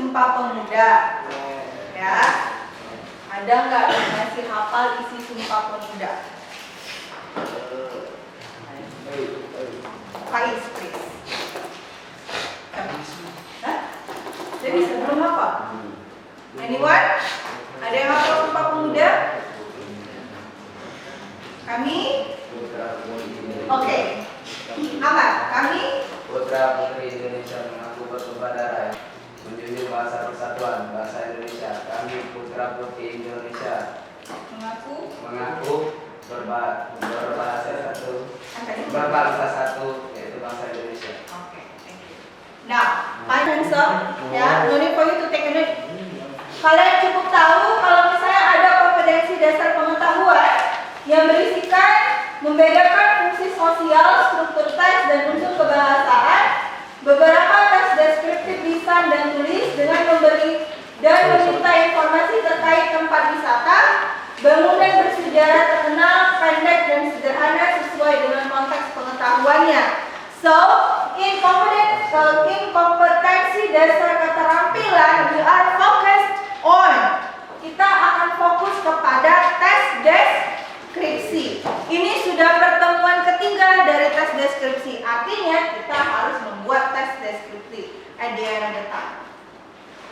Sumpah Pemuda. Ya. Ada nggak yang masih hafal isi Sumpah Pemuda? Faiz, please. Hah? Jadi sebelum apa? Anyone? Ada yang hafal Sumpah Pemuda? Kami? Oke. Apa? Kami? Putra Putri Indonesia mengaku bersumpah darah menjunjung bahasa persatuan bahasa Indonesia. Kami putra putri Indonesia mengaku berbahasa satu yaitu bahasa Indonesia. Okay, thank you. Now, find answer. Ya, no need for you to take a note. Kalian cukup tahu kalau misalnya ada kompetensi dasar pengetahuan yang berisikan membedakan fungsi sosial, struktur teks, dan unsur kebahasaan, beberapa teks deskriptif lisan dan tulis dengan memberi dan meminta informasi terkait tempat wisata, bangunan bersejarah terkenal, pendek dan sederhana sesuai dengan konteks pengetahuannya. So, in kompetensi dasar keterampilan, we are focused on. Kita akan fokus kepada tes deskripsi. Ini sudah pertemuan ketiga dari tes deskripsi. Artinya kita harus membuat tes deskripsi at the end of the time.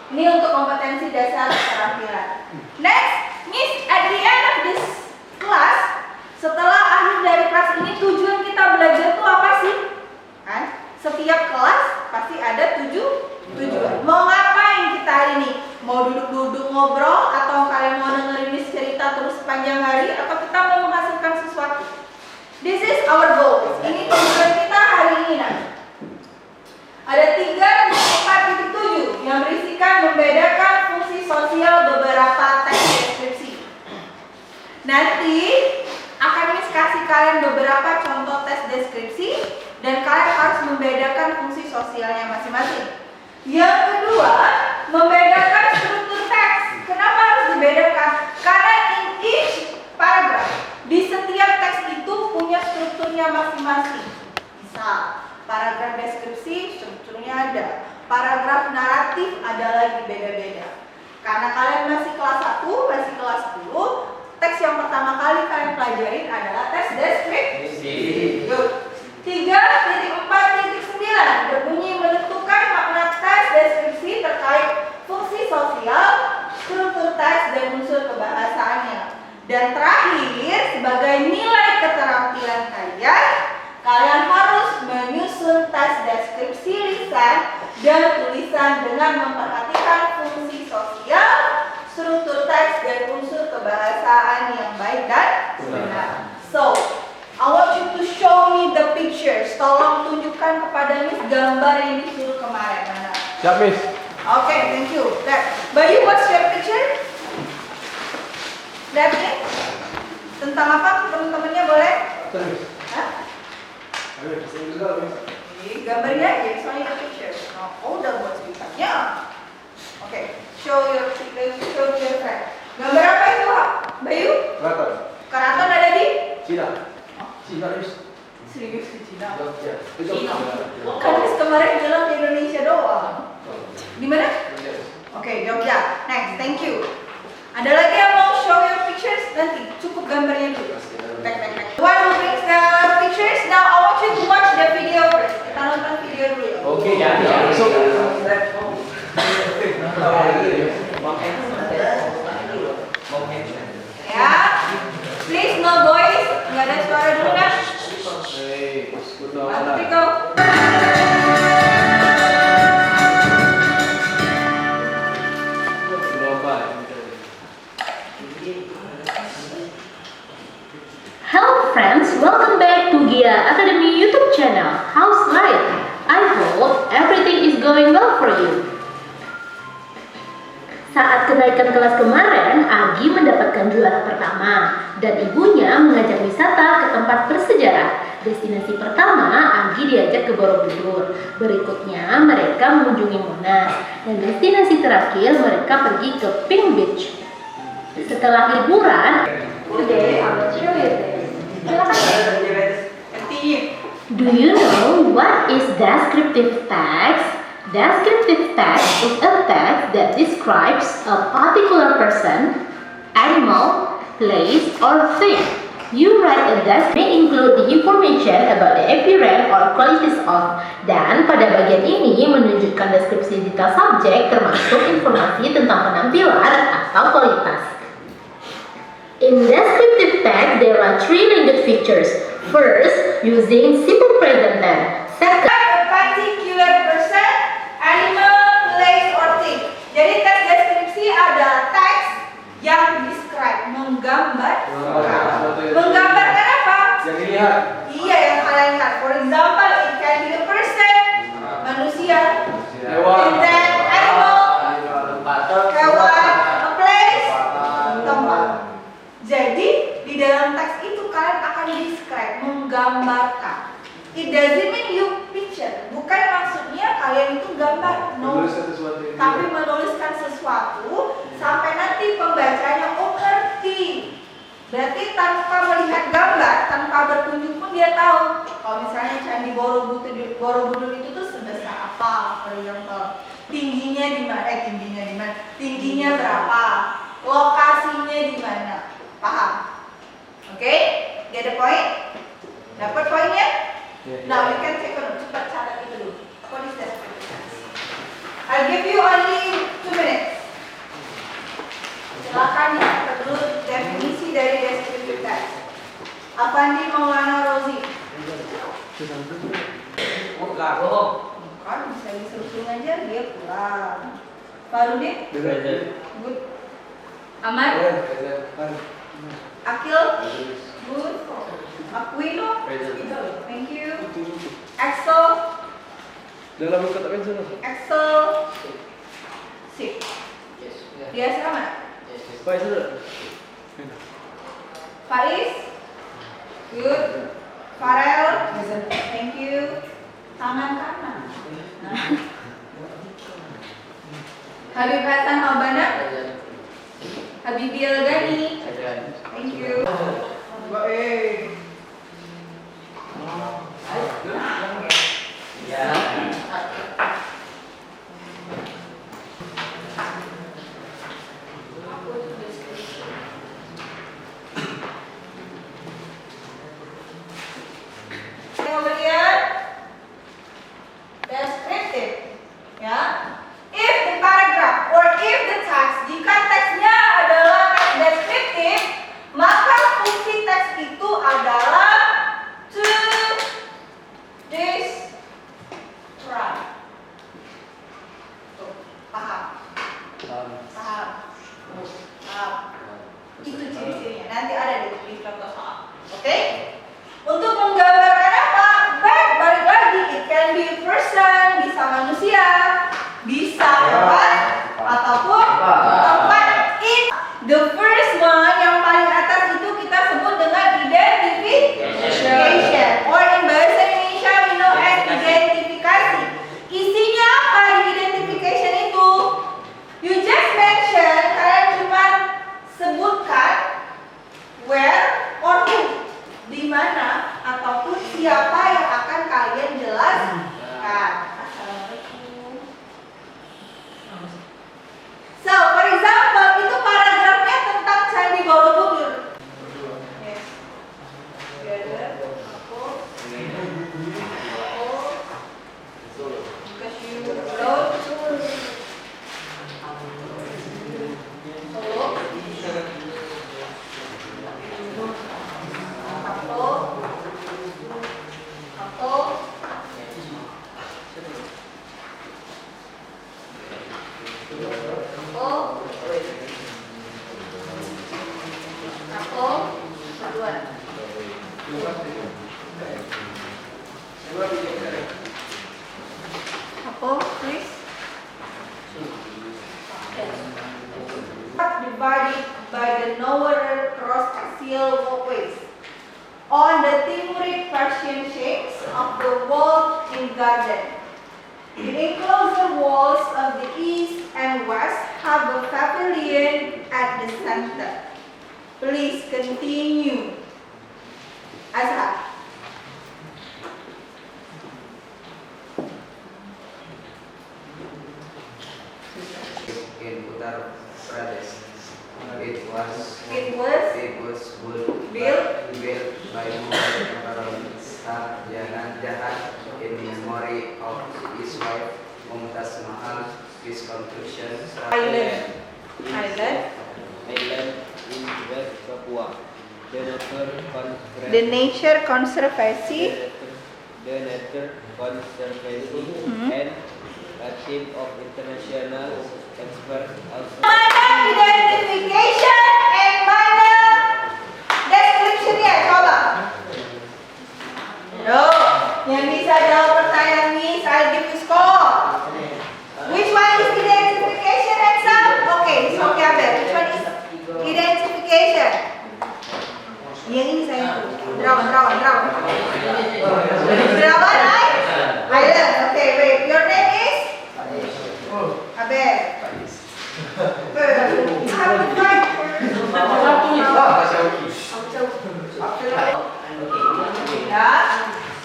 Ini untuk kompetensi dasar keterampilan. Next, Miss, at the end of this class, setelah akhir dari kelas ini tujuan kita belajar itu apa sih? Kan? Setiap kelas pasti ada tujuan. Mau ngapain kita hari ini? Mau duduk-duduk ngobrol atau kalian mau dengerin Miss cerita terus sepanjang hari atau kita mau menghasilkan sesuatu? This is our goal. Ini tujuan kita hari ini nanti. Ada 3.4.7 yang berisikan membedakan fungsi sosial beberapa teks deskripsi. Nanti akan Miss kasih kalian beberapa contoh tes deskripsi dan kalian harus membedakan fungsi sosialnya masing-masing. Yang kedua, membedakan struktur teks. Kenapa harus dibedakan? Karena in each paragraph, di setiap teks itu punya strukturnya masing-masing. Misal, paragraf deskripsi strukturnya ada, paragraf naratif ada lagi beda-beda. Karena kalian masih kelas 1, masih kelas 10, teks yang pertama kali kalian pelajarin adalah tes deskripsi. 3.4.9 berbunyi menentukan makna tes deskripsi terkait fungsi sosial, struktur teks, dan unsur kebahasaannya. Dan terakhir, sebagai nilai keterampilan kalian harus menyusun tes deskripsi lisan dan tulisan dengan memperhatikan fungsi sosial, struktur teks, dan unsur kebahasaan yang baik dan benar. So, I want you to show me the pictures. Tolong tunjukkan kepada Miss gambar yang disuruh kemarin. Mana? Siap, Miss. Okay, thank you. Bayu, what's your picture? Lihat nih. Tentang apa teman-temannya boleh? Hah? Gambarnya aja, soalnya the picture. Oh, udah buat ceritanya. Okay, show your friend. Gambar apa itu, Bayu? Keraton ada di? Cina, Miss. Serius di Cina? Cina. Kan Miss kemarin bilang di Indonesia doang. Di mana? Oke, Jogja. Next, thank you. Ada lagi yang mau show your pictures? Nanti cukup gambarnya dulu. Back. One who brings the pictures. Now I want you to watch the video first. Kita nonton video dulu ya. Oke, ya. Ya. Please no voice. Nggak ada suara dulu kan? Mantap, Riko. Hello friends, welcome back to Gia Academy YouTube channel. How's life? I hope everything is going well for you. Saat kenaikan kelas kemarin, Agi mendapatkan juara pertama dan ibunya mengajak wisata ke tempat bersejarah. Destinasi pertama, Agi diajak ke Borobudur. Berikutnya, mereka mengunjungi Monas. Dan destinasi terakhir, mereka pergi ke Pink Beach. Setelah liburan, today I will show you this. Do you know what is descriptive text? Descriptive text is a text that describes a particular person, animal, place, or thing. You write a description may include the information about the appearance or qualities of, dan pada bagian ini menunjukkan deskripsi detail subjek termasuk informasi tentang penampilan atau kualitas. In descriptive text, there are three language features. First, using simple present tense. Second, A particular person, animal, place, or thing. Jadi teks deskripsi adalah teks yang describe, menggambarkan. Menggambarkan apa? Yang dilihat. Iya, yang kalian lihat. For example, it can be a person, manusia, Hewan. and then animal, hewan, a place, tempat. Jadi di dalam teks itu kalian akan describe, menggambarkan. It doesn't mean you picture. Bukan maksudnya kalian itu gambar, no. Menuliskan sesuatu yang Tapi dilihat. menuliskan sesuatu sampai nanti pembacanya ngerti. Berarti tanpa melihat gambar, tanpa berkunjung pun dia tahu. Kalau misalnya Candi Borobudur itu tuh sebesar apa, for example. Tingginya di mana? Tingginya berapa? Lokasinya di mana? Paham? Oke? Get the point? Dapat poinnya? Now you can take a look. Cepat catat itu dulu. What is that? I'll give you only 2 minutes. Silakan dicatat dulu definisi dari descriptive text. Afandi Maulana Rozi. Kan bisa disuruh aja dia pulang. Farudin? Good. Ahmad? Akil? Good. Aquino? Thank you. Axel? Dalam kata pensel. Axel? Sip. Dia selamat? Baik sudah. Faris? Good. Farel? Thank you. Tangan kanan. Habib Hasan Albana? Habibi Elgani? Thank you. Baik. Kemudian descriptive, ya. If the paragraph or if the text, jika teksnya adalah teks deskriptif, maka fungsi teks itu adalah to describe. Tuh, paham? Paham. Itu ciri-cirinya. Nanti ada di contoh soal. Oke? Untuk menggambarkan apa? Balik lagi, it can be a person, bisa manusia, bisa hewan, ataupun tempat. The first one yang paling atas itu kita sebut dengan identification, or in bahasa Indonesia we know as identifikasi. Isinya apa di identification itu? You just mention, kalian cuma sebutkan where or who, di mana ataupun siapa yang akan kalian jelaskan. Assalamualaikum. So, for example, itu paragrafnya tentang Candi Borobudur. Yes. Together, aku, because you wrote Solo. Please. Divided by the lower cross-axial walkways on the Timurid Persian shapes of the wall and garden. The enclosure walls of the east and west have a pavilion at the center. Please continue. Azhar. Jahat in memory of his wife Mumtaz Mahal. His conclusion. Island. Island. Island in West Papua. The Nature Conservancy. The Nature Conservancy and a team of international experts also. Mana identification and mana description-nya? Coba. Yo, yang bisa jawab pertanyaan Miss, I'll give you score. Which one is identification and some? Okay, so Abel. Which one is identification? Yang ini saya. Drawan, right? Island. Okay, wait. Your name is? Abel.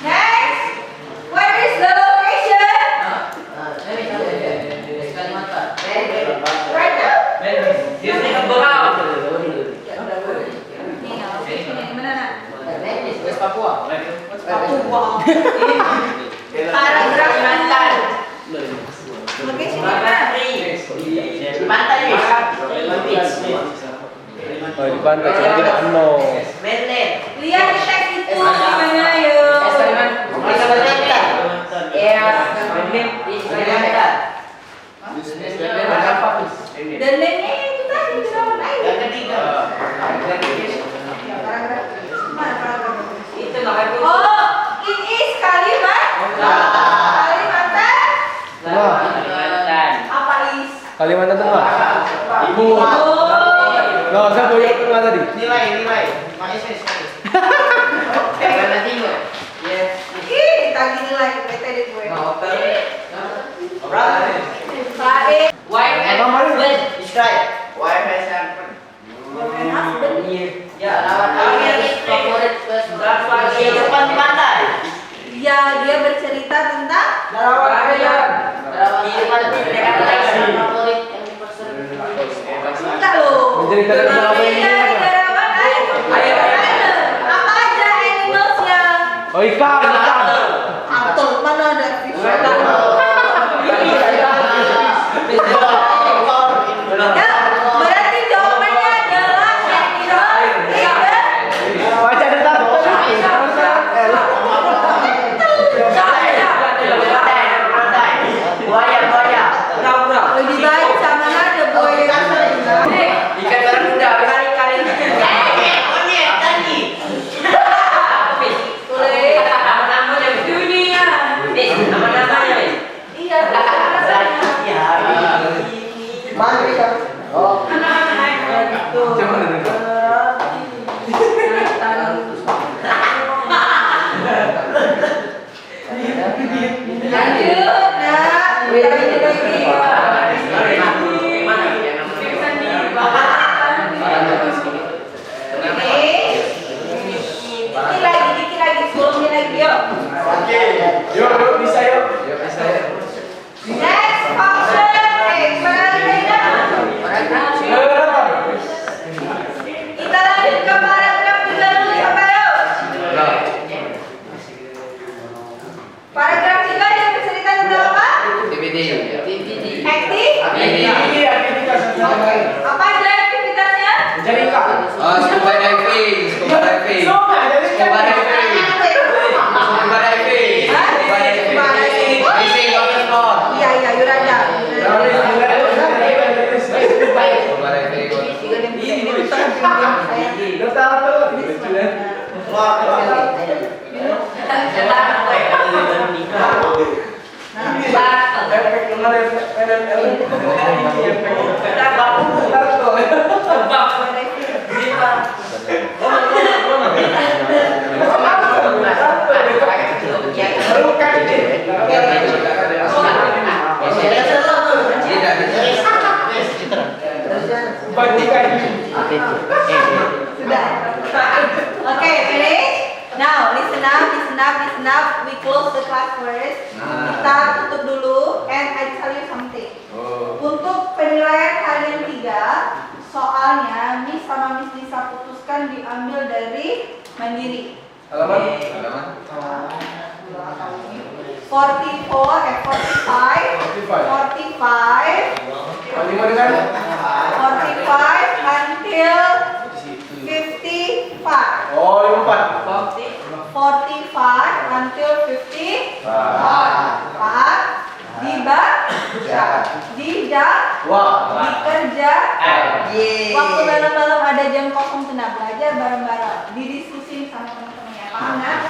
Next, where is the location? Right now? West Papua. Paragraf mantan. Location mana? Oh, di pantai saya tidak penuh. Lihat di teks itu gimana yuk. Dan lainnya itu tadi drama lain. Mana paragraf? Oh, it is Kalimantan. Apa is? Kalimantan Tengah. Ibu. Oh. No, saya boyok tengah tadi. Nilai. Ih, tagi nilai PT di gue. Baik. Boyfriend husband. Ya, dia bercerita tentang enggak loh. Menceritakan tentang apa yang Iya, ini? negarawan island. Apa aja animalsnya? Oh, ikan. Atol mana ada fish? Ya, berarti jawabannya adalah animal in Baca detak. lebih baik sama ada buaya. Ikan barakuda. Dunia. Iya. Lanjut, nah, dikit lagi, 10 menit lagi, yuk. Yuk, bisa yuk. Next function, kita lanjut ke paragraf 3 dulu sampai yuk. Paragraf 3 yang bercerita tentang apa? Aktif? Apa aja aktivitasnya? Mencari ikan. Scuba diving. Fishing water sport. Iya, Yuranda. Sudah. Okay, finish. Now, listen up. We close the class first. Kita tutup dulu. And I tell you something. Untuk penilaian kalian 3, soalnya Miss sama Miss Lisa putuskan diambil dari Mandiri. Halaman. 45 Lima dengan 45 until 55. oh 54. 45 until 54. Dibaca, dikerja. Waktu malam-malam ada jam kosong kena belajar bareng-bareng, didiskusin sama teman-temannya, paham nggak?